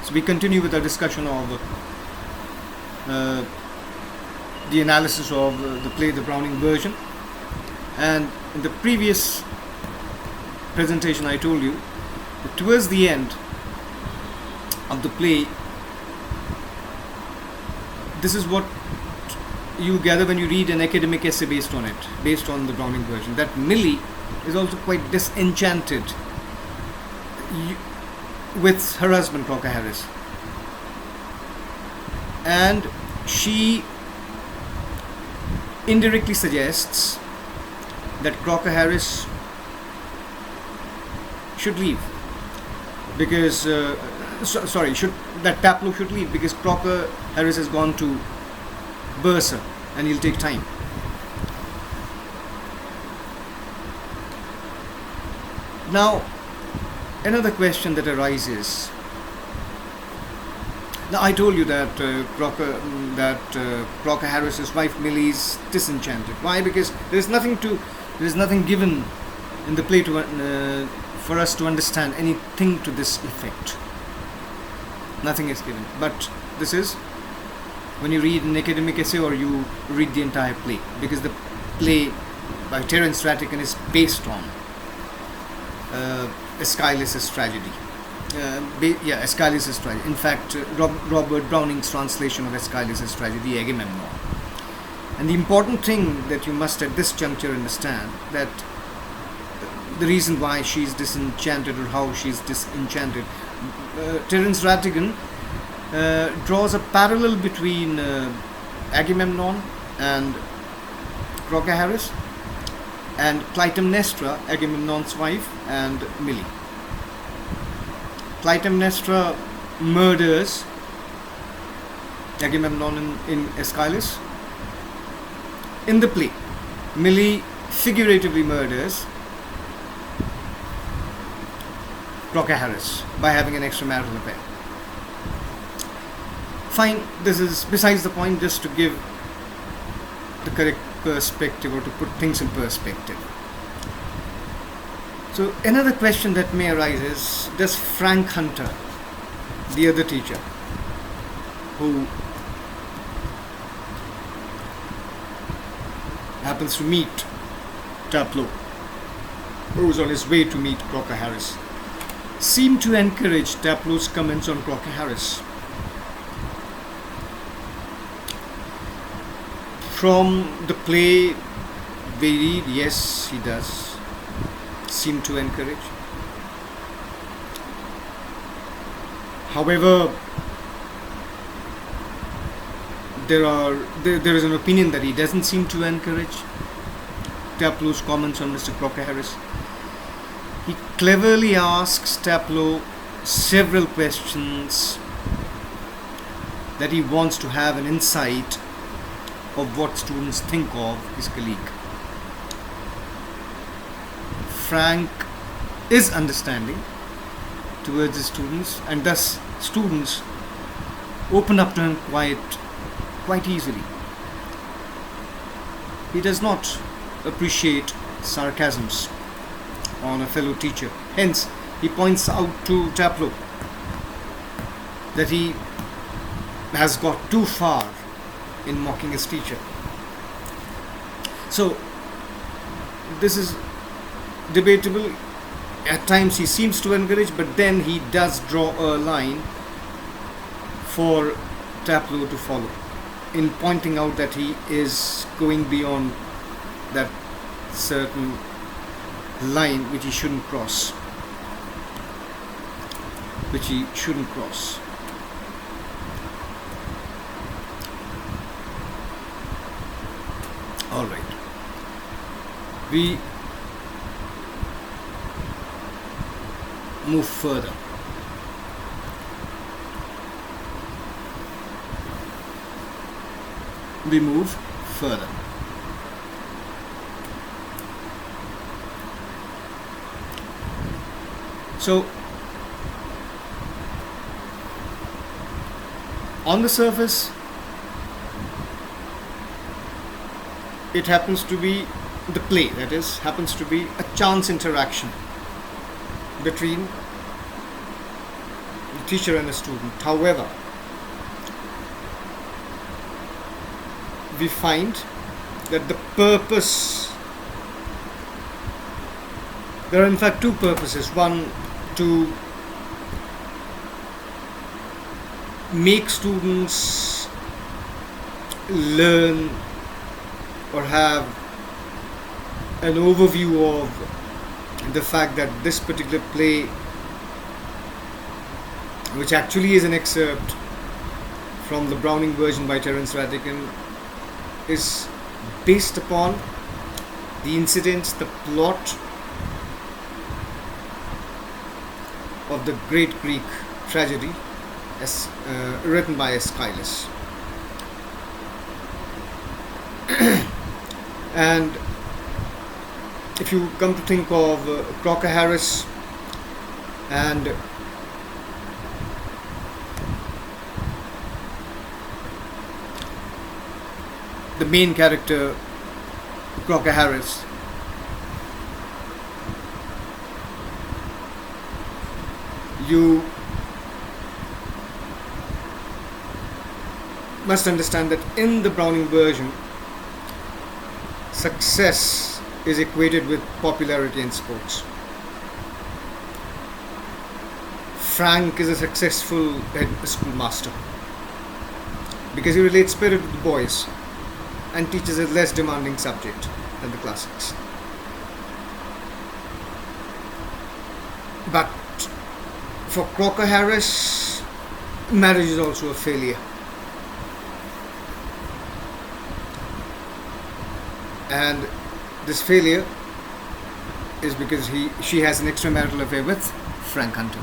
So we continue with our discussion of the analysis of the play, the Browning version. And in the previous presentation I told you that towards the end of the play, this is what you gather when you read an academic essay based on it, based on the Browning version, that Millie is also quite disenchanted with her husband Croker Harris, and she indirectly suggests that Croker Harris should leave because that Taplow should leave because Croker Harris has gone to Bursa and he'll take time. Now, another question that arises. Now, I told you that Croker Harris's wife Millie is disenchanted. Why? Because there is nothing given in the play for us to understand anything to this effect. Nothing is given. But this is when you read an academic essay or you read the entire play, because the play by Terence Rattigan is based on Aeschylus' tragedy. Aeschylus' tragedy. In fact, Robert Browning's translation of Aeschylus' tragedy, Agamemnon. And the important thing that you must at this juncture understand, that the reason why she's disenchanted or how she's disenchanted, Terence Rattigan draws a parallel between Agamemnon and Croker Harris, and Clytemnestra, Agamemnon's wife, and Millie. Clytemnestra murders Agamemnon in Aeschylus. In the play, Millie figuratively murders Croker Harris by having an extramarital affair. Fine, this is besides the point, just to give the correct perspective or to put things in perspective. So another question that may arise is, does Frank Hunter, the other teacher who happens to meet Taplow, who is on his way to meet Croker Harris, seem to encourage Taplow's comments on Croker Harris? From the play we read, yes, he does seem to encourage. However, there is an opinion that he doesn't seem to encourage Taplow's comments on Mr. Croker Harris. He cleverly asks Taplow several questions that he wants to have an insight of what students think of his colleague. Frank is understanding towards his students, and thus students open up to him quite easily. He does not appreciate sarcasms on a fellow teacher. Hence, he points out to Taplow that he has got too far in mocking his teacher. So, this is debatable. At times he seems to encourage, but then he does draw a line for Taplow to follow in pointing out that he is going beyond that certain line which he shouldn't cross. All right. We move further. So, on the surface, it happens to be the play, that is, happens to be a chance interaction between teacher and a student. However, we find that the purpose, there are in fact two purposes. One, to make students learn or have an overview of the fact that this particular play, which actually is an excerpt from the Browning version by Terence Rattigan, is based upon the incidents, the plot of the great Greek tragedy as written by Aeschylus. And if you come to think of Croker Harris and the main character, Croker Harris, you must understand that in the Browning version, success is equated with popularity in sports. Frank is a successful schoolmaster because he relates spirit with the boys and teaches a less demanding subject than the classics. But for Croker Harris, marriage is also a failure. And this failure is because she has an extramarital affair with Frank Hunter.